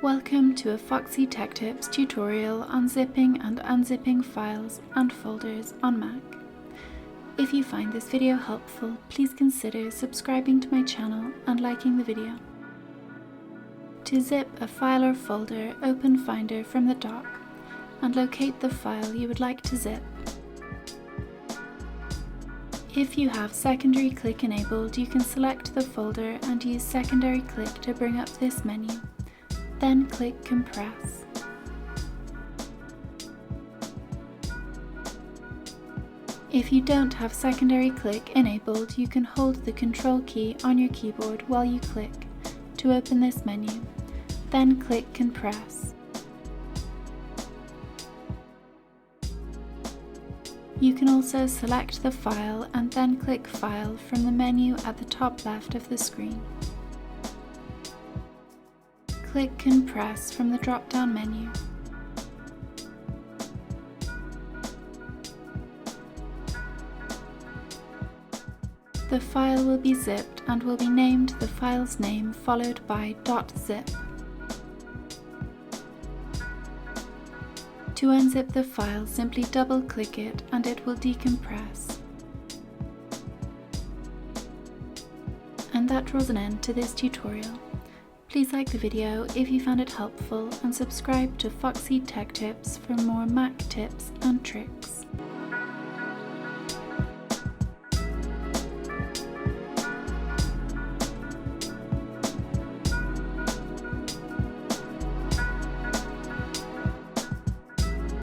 Welcome to a Foxy Tech Tips tutorial on zipping and unzipping files and folders on Mac. If you find this video helpful, please consider subscribing to my channel and liking the video. To zip a file or folder, open Finder from the dock and locate the file you would like to zip. If you have secondary click enabled, you can select the folder and use secondary click to bring up this menu. Then click Compress. If you don't have secondary click enabled, you can hold the Control key on your keyboard while you click to open this menu. Then click Compress. You can also select the file and then click File from the menu at the top left of the screen. Click Compress from the drop-down menu. The file will be zipped and will be named the file's name followed by .zip. To unzip the file, simply double-click it and it will decompress. And that draws an end to this tutorial. Please like the video if you found it helpful and subscribe to Foxy Tech Tips for more Mac tips and tricks.